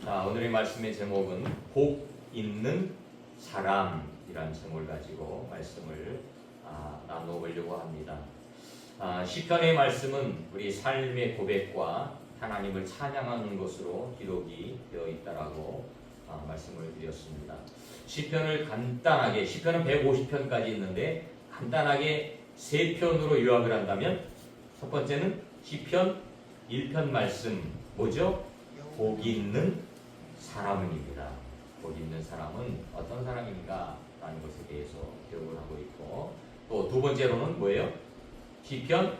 자, 오늘의 말씀의 제목은 복 있는 사람이라는 제목을 가지고 말씀을 나눠보려고 합니다. 시편의 말씀은 우리 삶의 고백과 하나님을 찬양하는 것으로 기록이 되어 있다라고 말씀을 드렸습니다. 시편을 간단하게, 시편은 150편까지 있는데 간단하게 세 편으로 요약을 한다면, 첫 번째는 시편 1편 말씀, 뭐죠? 복 있는 사람은입니다. 복 있는 사람은 어떤 사람인가 라는 것에 대해서 기록을 하고 있고, 또 두 번째로는 뭐예요? 시편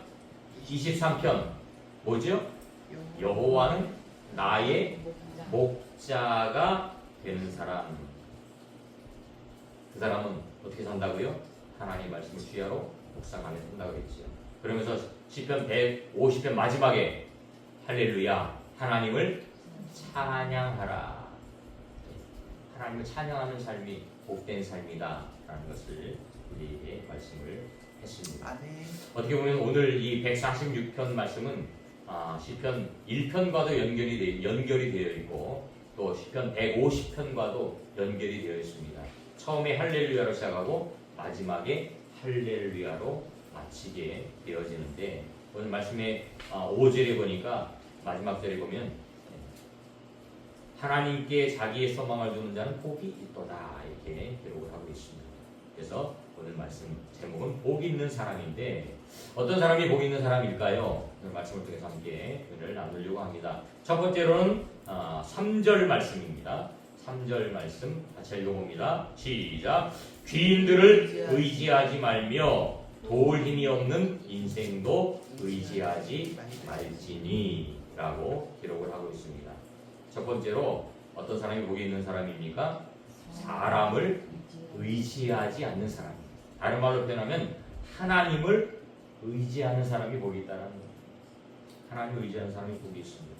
23편, 뭐죠? 여호와는 나의 목자가 되는 사람. 그 사람은 어떻게 산다고요? 하나님의 말씀을 주야로 묵상하며 산다고 했죠. 그러면서 시편 150편 마지막에 할렐루야, 하나님을 찬양하라. 하나님을 찬양하는 삶이 복된 삶이다 라는 것을 우리에게 말씀을 했습니다. 어떻게 보면 오늘 이 146편 말씀은 시편 1편과도 연결이 되어 있고, 또 시편 150편과도 연결이 되어 있습니다. 처음에 할렐루야로 시작하고 마지막에 할렐루야로 마치게 되어지는데, 오늘 말씀의 5절에 보니까, 마지막 절에 보면 하나님께 자기의 소망을 두는 자는 복이 있도다 이렇게 기록을 하고 있습니다. 그래서 오늘 말씀 제목은 복 있는 사람인데, 어떤 사람이 복 있는 사람일까요? 오늘 말씀을 통해서 함께 은혜를 나누려고 합니다. 첫 번째로는 3절 말씀입니다. 3절 말씀 같이 읽어봅니다. 시작. 귀인들을 의지하지 말며 도울 힘이 없는 인생도 의지하지 말지니 라고 기록을 하고 있습니다. 첫 번째로 어떤 사람이 복이 있는 사람입니까? 사람을 의지하지 않는 사람. 다른 말로 표현하면 하나님을 의지하는 사람이 복이 있다는 거예요. 하나님을 의지하는 사람이 복이 있습니다.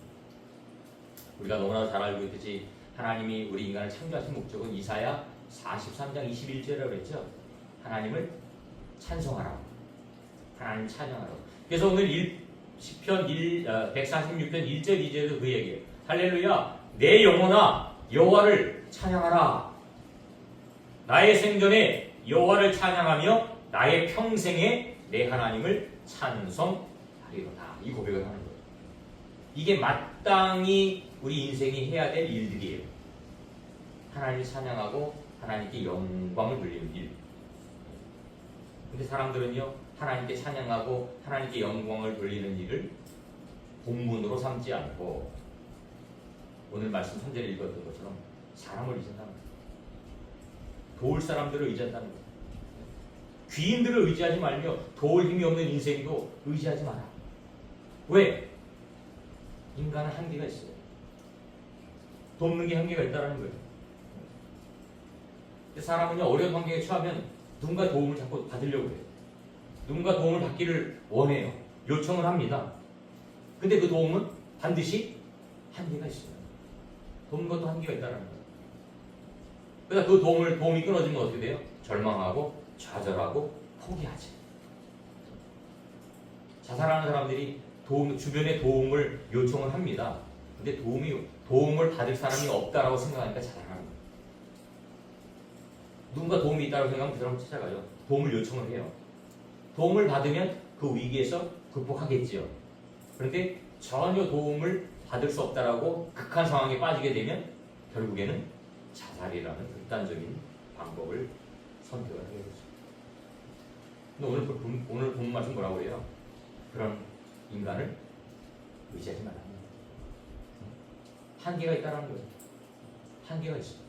우리가 너무나 잘 알고 있듯이 하나님이 우리 인간을 창조하신 목적은 이사야 43장 21절이라고 그랬죠. 하나님을 찬송하라. 하나님 찬양하라. 그래서 오늘 시편 146편 1절 2절에도 그 얘기예요. 할렐루야, 내 영혼아 여호와를 찬양하라. 나의 생전에 여호와를 찬양하며 나의 평생에 내 하나님을 찬송하리로다. 이 고백을 하는 거예요. 이게 마땅히 우리 인생이 해야 될 일들이에요. 하나님을 찬양하고 하나님께 영광을 돌리는 일. 근데 사람들은요, 하나님께 찬양하고 하나님께 영광을 돌리는 일을 본분으로 삼지 않고, 오늘 말씀 3절에 읽었던 것처럼 사람을 의지한다는 거예요. 도울 사람들을 의지한다는 거예요. 귀인들을 의지하지 말며 도울 힘이 없는 인생도 의지하지 마라. 왜? 인간은 한계가 있어요. 돕는 게 한계가 있다는 거예요. 사람은요, 어려운 환경에 처하면 누군가 도움을 자꾸 받으려고 해요. 누군가 도움을 받기를 원해요. 요청을 합니다. 근데 그 도움은 반드시 한계가 있어요. 돕는 것도 한계가 있다는 거예요. 그러니까 그 도움이 끊어지면 어떻게 돼요? 절망하고 좌절하고 포기하지. 자살하는 사람들이 주변에 도움을 요청을 합니다. 근데 도움을 받을 사람이 없다라고 생각하니까 자살하는 거예요. 누군가 도움이 있다고 생각하면 그 사람을 찾아가요. 도움을 요청을 해요. 도움을 받으면 그 위기에서 극복하겠지요. 그런데 전혀 도움을 받을 수 없다라고 극한 상황에 빠지게 되면 결국에는 자살이라는 극단적인 방법을 선택을 하게 되죠. 근데 오늘 본 말씀 뭐라고 해요? 그런 인간을 의지하지 말라. 한계가 있다는 거예요. 한계가 있어요.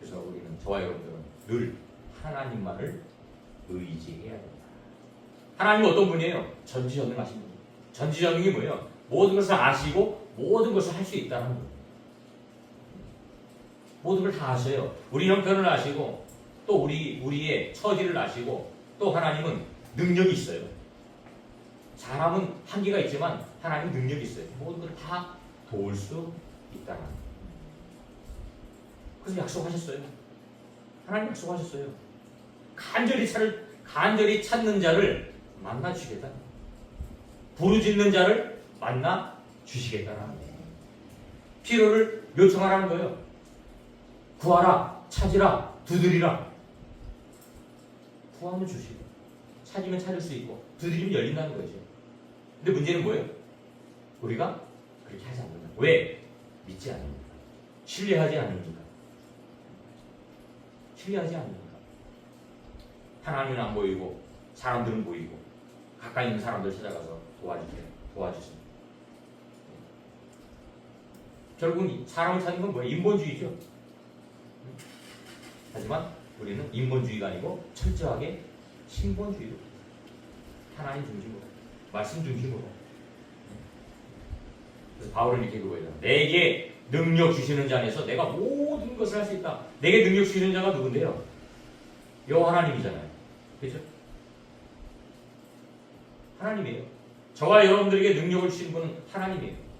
그래서 우리는, 저와 여러분들은 늘 하나님만을 의지해야 된다. 하나님은 어떤 분이에요? 전지전능하신 분. 전지전능이 뭐예요? 모든 것을 아시고 모든 것을 할 수 있다는 거예요. 모든 걸 다 아셔요. 우리 형편을 아시고, 또 우리의 처지를 아시고, 또 하나님은 능력이 있어요. 사람은 한계가 있지만 하나님은 능력이 있어요. 모든 걸 다 도울 수 있다는 거예요. 그래서 약속하셨어요. 하나님 약속하셨어요. 간절히 찾는 자를 만나 주시겠다. 부르짖는 자를 만나 주시겠다는 거예요. 필요를 요청하라는 거예요. 구하라, 찾으라, 두드리라. 구하면 주시고, 찾으면 찾을 수 있고, 두드리면 열린다는 거죠. 근데 문제는 뭐예요? 우리가 그렇게 하지 않는다. 왜? 믿지 않으니까. 신뢰하지 않으니까. 신뢰하지 않으니까. 하나님은 안 보이고, 사람들은 보이고, 가까이 있는 사람들 찾아가서 도와주세요. 결국은 사람을 찾는 건 뭐예요? 인본주의죠. 하지만 우리는 인본주의가 아니고 철저하게 신본주의로, 하나님 중심으로, 말씀 중심으로. 그래서 바울은 이렇게 그거예요. 내게 능력 주시는 자 안에서 내가 모든 것을 할 수 있다. 내게 능력 주시는 자가 누군데요? 여호와 하나님이잖아요. 그렇죠? 하나님이에요. 저와 여러분들에게 능력을 주시는 분은 하나님이에요.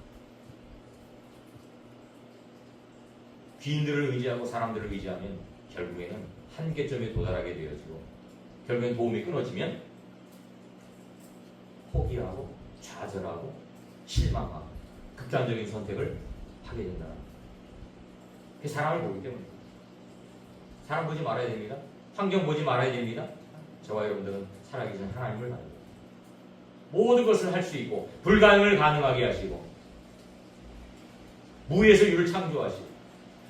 귀인들을 의지하고 사람들을 의지하면 결국에는 한계점에 도달하게 되어지고, 결국엔 도움이 끊어지면 포기하고 좌절하고 실망하고 극단적인 선택을 하게 된다. 그 사람을 보기 때문에. 사람 보지 말아야 됩니다. 환경 보지 말아야 됩니다. 저와 여러분들은 살아계신 하나님을 봐야 돼요. 모든 것을 할 수 있고 불가능을 가능하게 하시고 무에서 유를 창조하시고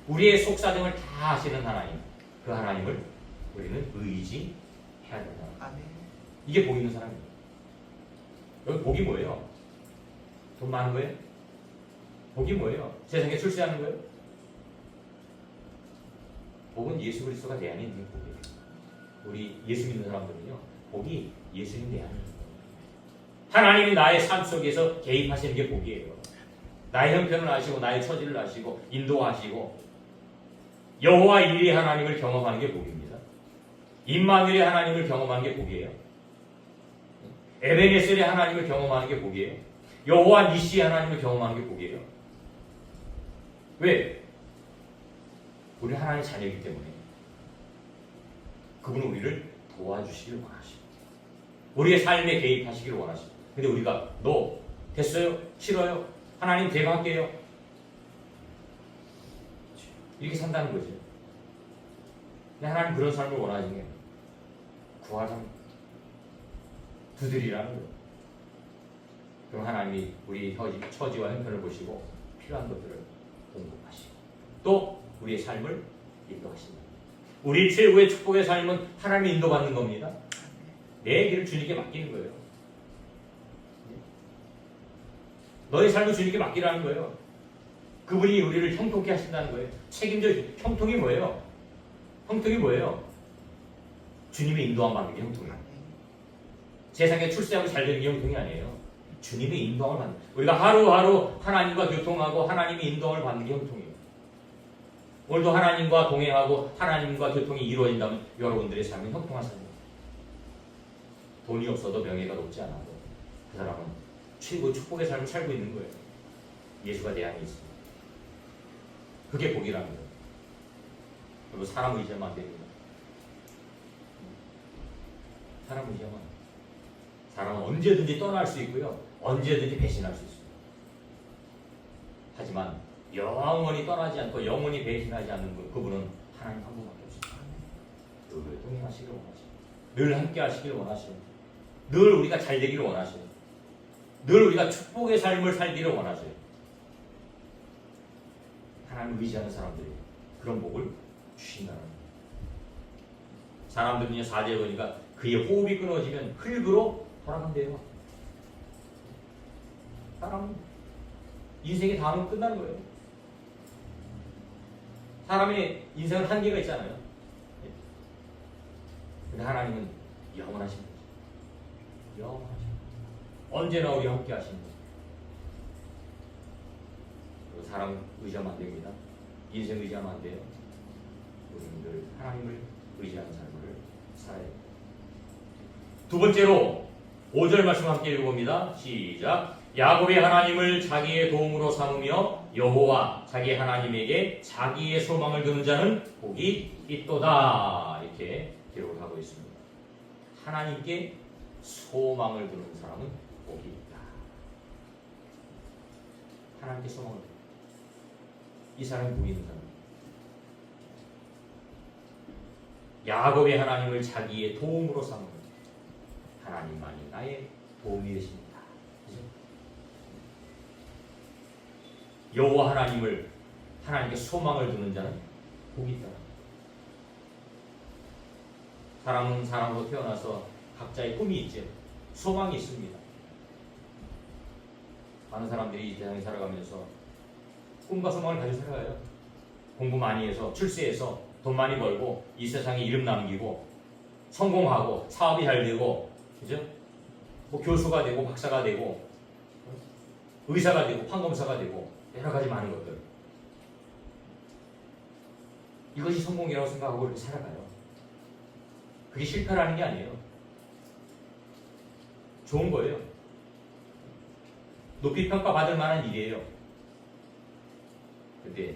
우리의 속사정을 다 하시는 하나님, 그 하나님을 우리는 의지해야 된다. 아멘. 이게 복 있는 사람이에요. 여기 복이 뭐예요? 돈 많은 거예요? 복이 뭐예요? 세상에 출세하는 거예요? 복은 예수 그리스도가 내 안에 있는 게 복이에요. 우리 예수 믿는 사람들은요, 복이 예수님 내 안에 있는 거예요. 하나님이 나의 삶 속에서 개입하시는 게 복이에요. 나의 형편을 아시고 나의 처지를 아시고 인도하시고 여호와 일의 하나님을 경험하는 게 복입니다. 임마누엘의 하나님을 경험하는 게 복이에요. 에베네셀의 하나님을 경험하는 게 복이에요. 여호와 니시의 하나님을 경험하는 게 복이에요. 왜? 우리 하나님의 자녀이기 때문에 그분은 우리를 도와주시길 원하시고 우리의 삶에 개입하시길 원하시고, 근데 우리가 너 됐어요? 싫어요? 하나님 제가 할게요. 이렇게 산다는 거죠. 근데 하나님 그런 삶을 원하시는 게 구하라, 두드리라는 거예요. 그럼 하나님이 우리 처지와 형편을 보시고 필요한 것들을 공급하시고 또 우리의 삶을 인도하십니다. 우리 최고의 축복의 삶은 하나님이 인도받는 겁니다. 내 길을 주님께 맡기는 거예요. 너의 삶을 주님께 맡기라는 거예요. 그분이 우리를 형통케 하신다는 거예요. 책임져. 형통이 뭐예요? 형통이 뭐예요? 주님의 인도함 받는 게 형통이에요. 세상에 출세하고 잘 되는 게 형통이 아니에요. 주님의 인도함을 받는 거예요. 우리가 하루하루 하나님과 교통하고 하나님의 인도함을 받는 게 형통이에요. 오늘도 하나님과 동행하고 하나님과 교통이 이루어진다면 여러분들의 삶은 형통한 삶입니다. 돈이 없어도 명예가 높지 않아도 그 사람은 최고 축복의 삶을 살고 있는 거예요. 예수가 내 안에 있습니다. 그게 복이라는 거예요. 그리고 사람 의지하면 안 됩니다. 사람 의지하면 사람은 언제든지 떠날 수 있고요. 언제든지 배신할 수 있습니다. 하지만 영원히 떠나지 않고 영원히 배신하지 않는 그분은 하나님 한 분밖에 없습니다. 늘 동행하시길 원하시고 늘 함께 하시길 원하시고 늘 우리가 잘 되기를 원하시고 늘 우리가 축복의 삶을 살기를 원하세요. 하나님을 의지하는 사람들이 그런 복을 주신다는 거예요. 사람들은요, 4절에 보니까 그의 호흡이 끊어지면 흙으로 돌아간대요. 사람은 인생의 다음은 끝나는 거예요. 사람의 인생은 한계가 있잖아요. 근데 하나님은 영원하신 거죠. 영원하신 거죠. 언제나 우리와 함께 하시는 거죠. 그리고 사람 의지하면 안 됩니다. 인생 의지하면 안 돼요. 우리는 늘 하나님을 의지하는 삶을 살아야 됩니다. 두 번째로 5절 말씀 함께 읽어봅니다. 시작. 야곱의 하나님을 자기의 도움으로 삼으며 여호와 자기 하나님에게 자기의 소망을 두는 자는 복이 있도다. 이렇게 기록을 하고 있습니다. 하나님께 소망을 두는 사람은 복이 있다. 하나님께 소망을 두는. 이 사람이 복이 있는 사람. 야곱의 하나님을 자기의 도움으로 삼은 하나님만이 나의 도움이 되십니다. 그죠? 여호와 하나님을 하나님께 소망을 두는 자는 복이 있다. 사람은 사람으로 태어나서 각자의 꿈이 있죠. 소망이 있습니다. 많은 사람들이 이 세상에 살아가면서 꿈과 소망을 가지고 살아가요. 공부 많이 해서 출세해서 돈 많이 벌고 이 세상에 이름 남기고 성공하고 사업이 잘 되고, 그죠? 뭐 교수가 되고 박사가 되고 의사가 되고 판검사가 되고 여러 가지 많은 것들. 이것이 성공이라고 생각하고 이렇게 살아가요. 그게 실패라는 게 아니에요. 좋은 거예요. 높이 평가받을 만한 일이에요. 근데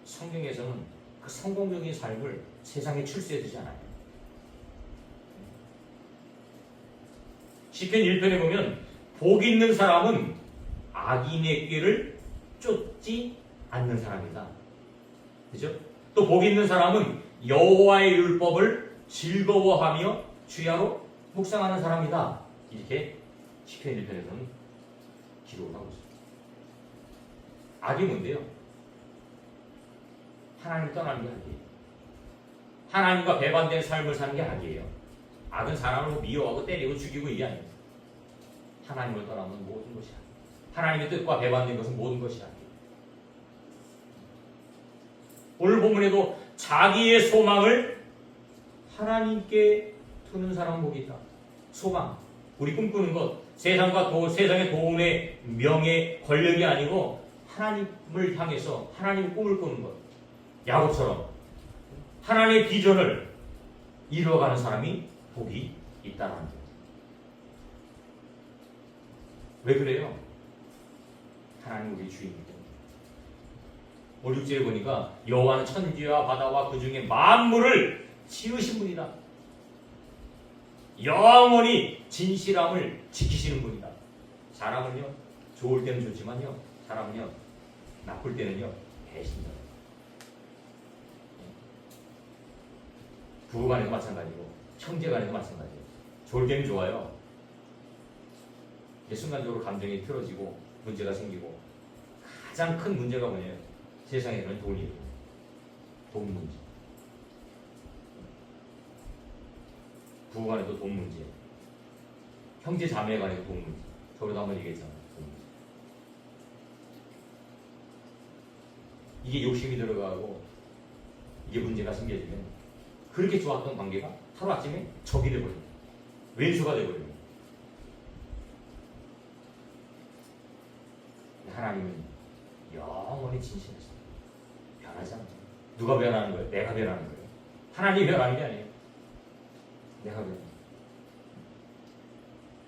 성경에서는 그 성공적인 삶을 세상에 출세해주지 않아요. 시편 1편에 보면 복 있는 사람은 악인의 꾀를 쫓지 않는 사람이다. 그죠? 또 복 있는 사람은 여호와의 율법을 즐거워하며 주야로 묵상하는 사람이다. 이렇게 시편 1편에서는 기록을 하고 있습니다. 악이 뭔데요? 하나님을 떠나는 게 악이에요. 하나님과 배반된 삶을 사는 게 악이에요. 악은 사람을 미워하고 때리고 죽이고 이게 아닙니다. 하나님을 떠나면 모든 것이 악이에요. 하나님의 뜻과 배반된 것은 모든 것이 악이에요. 오늘 본문에도 자기의 소망을 하나님께 두는 사람은 복이 있다. 소망, 우리 꿈꾸는 것, 세상의 돈의 명예, 권력이 아니고 하나님을 향해서 하나님의 꿈을 꾸는 것. 야곱처럼 하나님의 비전을 이루어가는 사람이 복이 있다는 거예요. 왜 그래요? 하나님 우리 주인이기 때문에. 오늘 6절에 보니까 여호와는 천지와 바다와 그 중에 만물을 지으신 분이다. 영원히 진실함을 지키시는 분이다. 사람은요, 좋을 때는 좋지만요, 사람은요, 나쁠 때는요, 배신자. 부부간에도 마찬가지고, 형제간에도 마찬가지예요. 좋을 때는 좋아요. 순간적으로 감정이 틀어지고 문제가 생기고, 가장 큰 문제가 뭐냐면 세상에는 돈이에요. 돈 문제. 부부간에도 돈 문제, 형제 자매 간에도 돈 문제. 저번에도 한번 얘기했잖아요. 돈 문제. 이게 욕심이 들어가고 이게 문제가 생겨지면 그렇게 좋았던 관계가 하루아침에 적이 돼버립니다. 왼수가 돼버립니다. 하나님은 영원히 진실하십니다. 변하지 않아요. 누가 변하는 거예요? 내가 변하는 거예요. 하나님이 변하는 게 아니에요. 내가 변하는 거예요.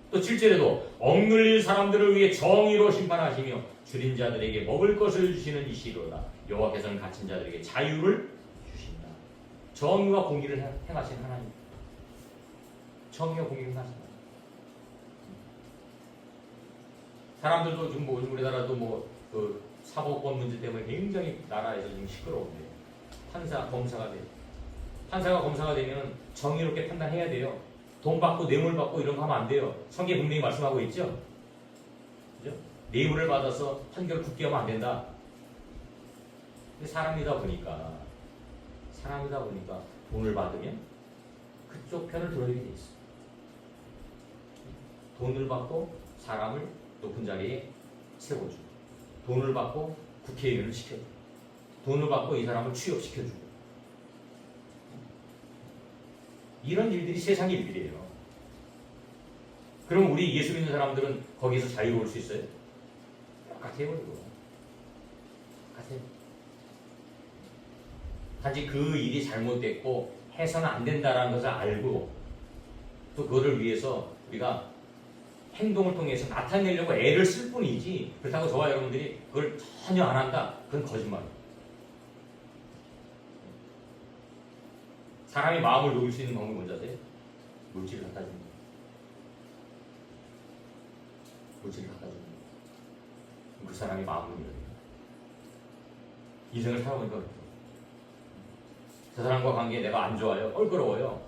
또 7절에도 억눌린 사람들을 위해 정의로 심판하시며 줄인 자들에게 먹을 것을 주시는 이시로다. 여호와께서는 갇힌 자들에게 자유를 주신다. 정의와 공의를 행하신 하나님. 정의와 공의를 행하신 하나님. 사람들도 지금 우리나라도 그 사법권 문제 때문에 굉장히 나라에서 지금 시끄러운데, 판사, 검사가 돼요. 판사가 검사가 되면 정의롭게 판단해야 돼요. 돈 받고 뇌물 받고 이런 거 하면 안 돼요. 성경 분명히 말씀하고 있죠. 그죠? 뇌물을 받아서 판결 굳게 하면 안 된다. 근데 사람이다 보니까 돈을 받으면 그쪽 편을 들어주게 돼 있어. 돈을 받고 사람을 높은 자리에 세워주고, 돈을 받고 국회의원을 시켜주고, 돈을 받고 이 사람을 취업시켜주고, 이런 일들이 세상의 일들이에요. 그럼 우리 예수 믿는 사람들은 거기서 자유로울 수 있어요? 똑같아요. 똑같아요. 단지 그 일이 잘못됐고 해서는 안 된다는 것을 알고, 또 그거를 위해서 우리가 행동을 통해서 나타내려고 애를 쓸 뿐이지, 그렇다고 저와 여러분들이 그걸 전혀 안 한다? 그건 거짓말이에요. 사람이 마음을 녹일 수 있는 방법이 뭔지 아세요? 물질을 갖다 주는 거예요. 물질을 갖다 주는 거예요. 그 사람이 마음을 열어요. 인생을 살아보니까 그렇죠. 그 사람과 관계에 내가 안 좋아요. 껄끄러워요.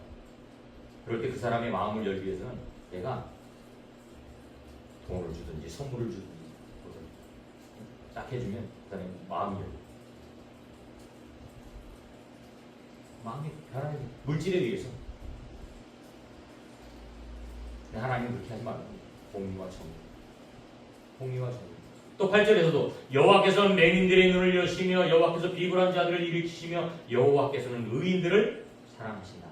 그럴 때 그 사람의 마음을 열기 위해서는 내가 돈을 주든지 선물을 주든지 딱 해주면 그 사람의 마음이 열려. 마음이 변하는 물질에 의해서. 하나님은 그렇게 하지 말라고. 공의와 정의. 공의와 정의. 또 8절에서도 여호와께서는 맹인들의 눈을 여시며 여호와께서 비굴한 자들을 일으키시며 여호와께서는 의인들을 사랑하신다.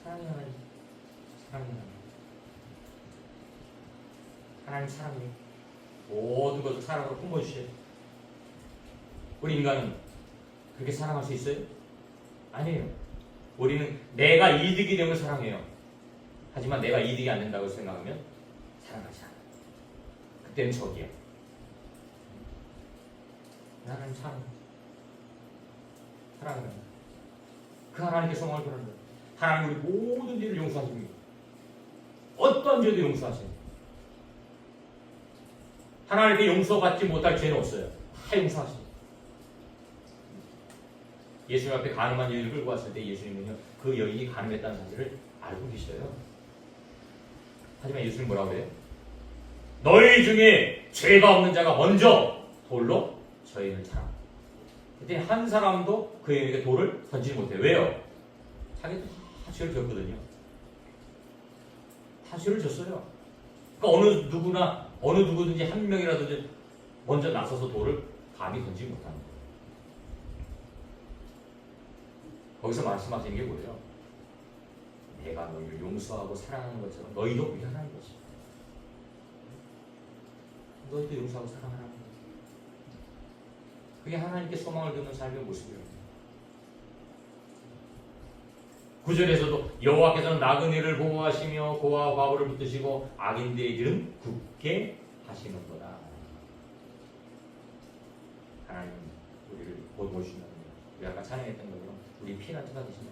사랑이 하나님. 사랑이 하나님. 하나님 사랑해. 모든 것을 사랑으로 품어주셔요. 우리 인간은 그렇게 사랑할 수 있어요? 아니에요. 우리는 내가 이득이 되면 사랑해요. 하지만 내가 이득이 안 된다고 생각하면 사랑하지 않아. 그때는 적이야. 하나님 사랑해요. 그 하나님께 소망을 드는 거예요. 하나님 우리 모든 죄를 용서하십니다. 어떠한 죄도 용서하세요. 하나님께 용서받지 못할 죄는 없어요. 다 용서하십니다. 예수님 앞에 가늠한 여인을 끌고 왔을 때 예수님은요, 그 여인이 가늠했다는 사실을 알고 계셔요. 하지만 예수님 뭐라고 해요? 너희 중에 죄가 없는 자가 먼저 돌로 저 여인을 차라. 그때 한 사람도 그 여인에게 돌을 던지지 못해요. 왜요? 자기도 다 죄를 졌거든요. 다 죄를 졌어요. 그러니까 어느 누구든지 한 명이라도 먼저 나서서 돌을 감히 던지지 못하는 거예요. 거기서 말씀하시는 게 뭐예요? 내가 너희를 용서하고 사랑하는 것처럼 너희도 미안한 것이. 너희도 용서하고 사랑하라는 거예요. 그게 하나님께 소망을 두는 삶의 모습이에요. 9절에서도 여호와께서는 나그네를 보호하시며 고아와 과부를 붙드시고 악인들의 길은 굳게 하시는 거다. 하나님 우리를 보호해주신다는 거예요. 우리 아까 찬양했던 것처럼 우리 피해난 자가 되신다.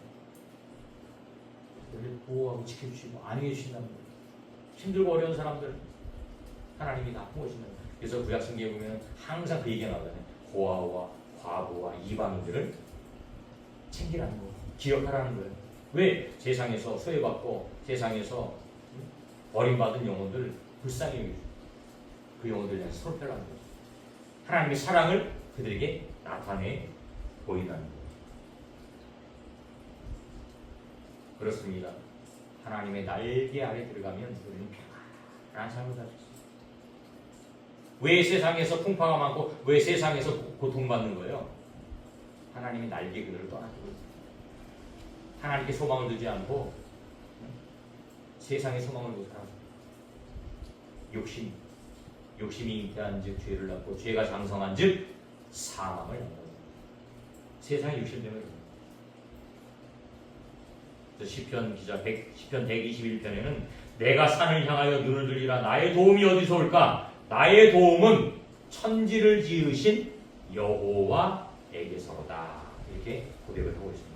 우리를 보호하고 지켜주시고 안위해 주신다는 거예요. 힘들고 어려운 사람들 하나님이 다 보호하신다는 거예요. 그래서 구약성경에 보면 항상 그 얘기가 나오잖아요. 고아와 과부와 이방인들을 챙기라는 거예요. 기억하라는 거예요. 왜? 세상에서 소외받고 세상에서 버림받은 영혼들 불쌍히 여기죠. 그 영혼들 향해서 손을 펴라는 거죠. 하나님의 사랑을 그들에게 나타내 보이라는 거예요. 그렇습니다. 하나님의 날개 아래 들어가면 우리는 편안한 삶을 살 수 있어요. 왜 세상에서 풍파가 많고 왜 세상에서 고통받는 거예요? 하나님의 날개 그들을 떠나주고 있어요. 하나님께 소망을 두지 않고 세상에 소망을 두고 살아요. 욕심이 잉태한 즉 죄를 낳고 죄가 장성한 즉 사망을 낳는다. 세상의 욕심 때문에. 시편 기자 10편 121편에는 내가 산을 향하여 눈을 들리라 나의 도움이 어디서 올까? 나의 도움은 천지를 지으신 여호와에게서로다. 이렇게 고백을 하고 있습니다.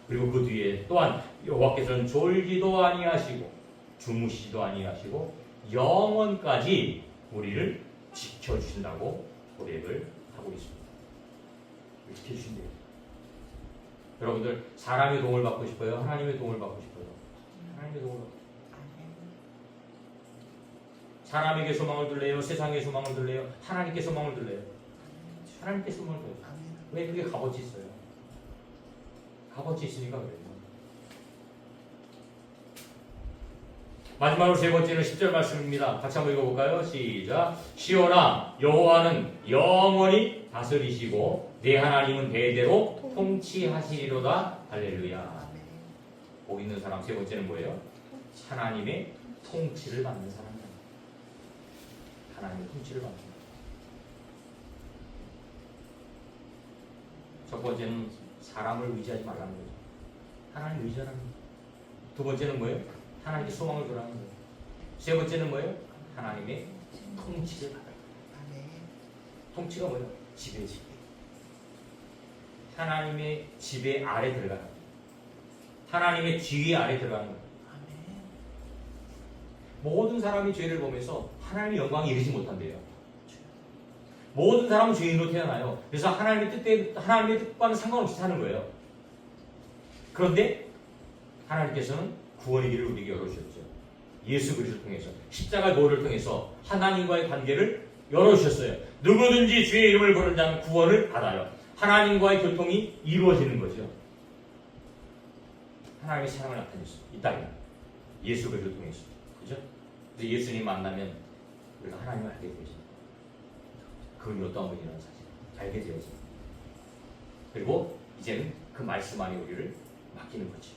그리고 그 뒤에 또한 여호와께서는 졸지도 아니하시고 주무시지도 아니하시고 영원까지 우리를 지켜주신다고 고백을 하고 있습니다. 지켜주신대요. 여러분들 사람의 도움을 받고 싶어요? 하나님의 도움을 받고 싶어요? 하나님의 도움을 받고 싶어요. 사람에게 소망을 둘래요? 세상에 소망을 둘래요? 하나님께 소망을 둘래요? 하나님께 소망을 둘래요. 왜? 그게 값어치 있어요. 값어치 있으니까 그래요. 마지막으로 세 번째는 10절 말씀입니다. 같이 한번 읽어볼까요? 시작. 시온아 여호와는 영원히 다스리시고 내 하나님은 대대로 통치하시리로다. 할렐루야. 복 있는 사람 세 번째는 뭐예요? 하나님의 통치를 받는 사람이에요. 하나님의 통치를 받는 사람. 첫 번째는 사람을 의지하지 말라는 거죠. 하나님 의지하라는 거죠. 두 번째는 뭐예요? 하나님께 소망을 두라는 거예요. 세 번째는 뭐예요? 하나님의 통치를 받아요. 통치가 뭐예요? 지배. 하나님의 지배 아래 들어가는 거예요. 하나님의 지휘 아래 들어가는 거예요. 모든 사람이 죄를 보면서 하나님의 영광에 이르지 못한대요. 모든 사람은 죄인으로 태어나요. 그래서 하나님의 뜻과는 상관없이 사는 거예요. 그런데 하나님께서는 구원의 길을 우리에게 열어주셨죠. 예수 그리스도를 통해서, 십자가 도를 통해서 하나님과의 관계를 열어주셨어요. 누구든지 주의 이름을 부르는 자는 구원을 받아요. 하나님과의 교통이 이루어지는 거죠. 하나님의 사랑을 나타냈어요. 이 땅에 예수 그리스도를 통해서. 그죠? 그래서 예수님 만나면 우리가 하나님을 알게 되죠. 그분이 어떤 분이라는 사실 알게 되어서, 그리고 이제는 그 말씀 안에 우리를 맡기는 거지.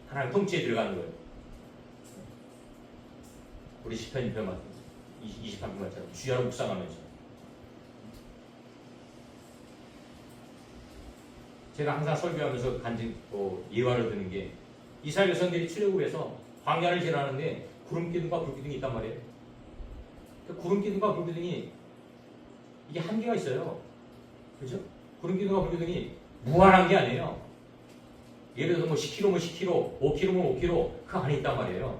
하나님 통치에 들어가는 거예요. 우리 시편 23편 말처럼 주야로 묵상하면서, 제가 항상 설교하면서 간증 예화를 드는 게, 이스라엘 백성들이 출애굽해서 광야를 지나는데 구름 기둥과 불 기둥이 있단 말이에요. 그 구름 기둥과 불 기둥이 이게 한계가 있어요. 그죠? 구름 기둥과 불 기둥이 무한한 게 아니에요. 예를 들어서 뭐 10km면 10km, 5km면 5km 그 안에 있단 말이에요.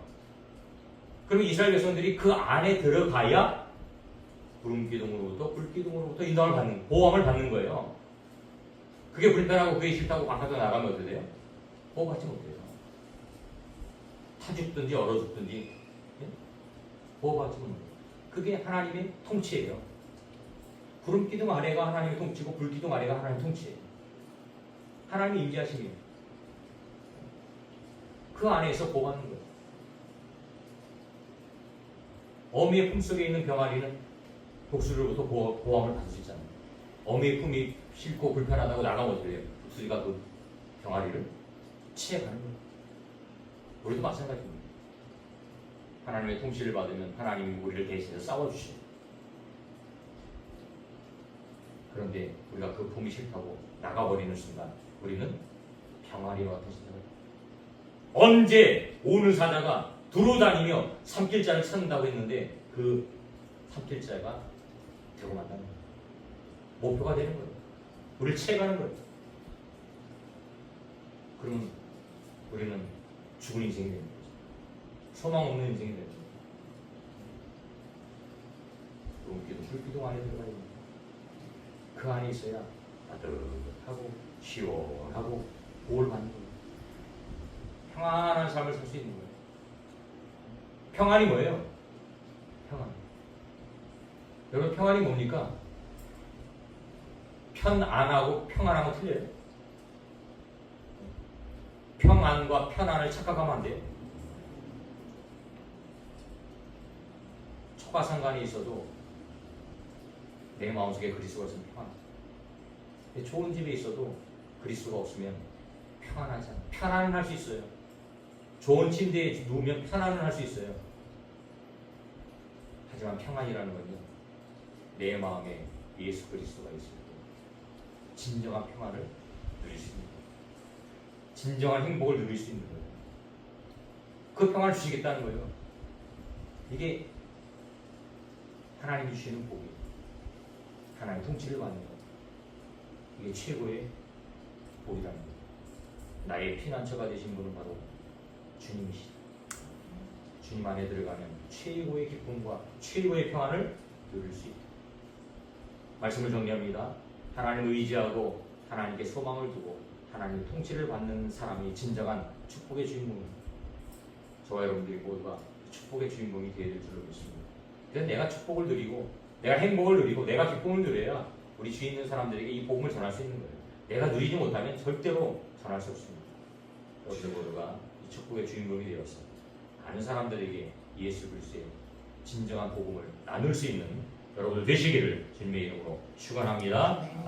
그러면 이스라엘 백성들이 그 안에 들어가야 구름 기둥으로부터 불 기둥으로부터 인도를 받는, 보호함을 받는 거예요. 그게 불편하고 그게 싫다고 바깥으로 나가면 어떻게 돼요? 보호받지 못해요. 타 죽든지 얼어 죽든지 보호받지 못해요. 그게 하나님의 통치예요. 구름 기둥 아래가 하나님의 통치고 불 기둥 아래가 하나님의 통치예요. 하나님의 임재하심이에요. 그 안에서 보호하는 거예요. 어미의 품속에 있는 병아리는 독수리로부터 보호함을 받을 수 있잖아요. 어미의 품이 싫고 불편하다고 나가면 어떻게 해요? 독수리가 그 병아리를 치해가는 거예요. 우리도 마찬가지입니다. 하나님의 통치를 받으면 하나님이 우리를 대신해서 싸워주시죠. 그런데 우리가 그 품이 싫다고 나가버리는 순간 우리는 병아리와 같은 신세가, 언제 오는 사자가 두루 다니며 삼킬자를 찾는다고 했는데 그 삼킬자가 되고 만다는 거예요. 목표가 되는 거예요. 우리를 채가는 거예요. 그러면 우리는 죽은 인생이 되는 거죠. 소망 없는 인생이 되는 거죠. 그럼 불기둥 안에 들어가야 됩니다. 그 안에 있어야 따뜻하고 시원하고 보호를 받는 거예요. 평안한 삶을 살 수 있는 거예요. 평안이 뭐예요? 평안. 여러분, 평안이 뭡니까? 편안하고 평안하고 틀려요. 평안과 편안을 착각하면 안 돼요. 초가상관이 있어도 내 마음속에 그리스도가 있으면 평안. 좋은 집에 있어도 그리스도가 없으면 평안하지 않아요. 편안은 할 수 있어요. 좋은 침대에 누우면 편안은 할 수 있어요. 하지만 평안이라는 건요, 내 마음에 예수 그리스도가 있을 때 진정한 평안을 누릴 수 있는 거예요. 진정한 행복을 누릴 수 있는 거예요. 그 평안을 주시겠다는 거예요. 이게 하나님이 주시는 복이에요. 하나님의 통치를 받는 것. 이게 최고의 복이라는 거예요. 나의 피난처가 되신 분은 바로 주님이시다. 주님 안에 들어가면 최고의 기쁨과 최고의 평안을 누릴 수 있다. 말씀을 정리합니다. 하나님을 의지하고 하나님께 소망을 두고 하나님의 통치를 받는 사람이 진정한 축복의 주인공입니다. 저와 여러분들이 모두가 축복의 주인공이 되어야 될 줄로 믿습니다. 그래서 내가 축복을 누리고 내가 행복을 누리고 내가 기쁨을 누려야 우리 주위 있는 사람들에게 이 복음을 전할 수 있는 거예요. 내가 누리지 못하면 절대로 전할 수 없습니다. 여러분들 모두가 이 축복의 주인공이 되어서 많은 사람들에게 예수 그리스도의 진정한 복음을 나눌 수 있는 여러분들 되시기를 주님의 이름으로 축원합니다.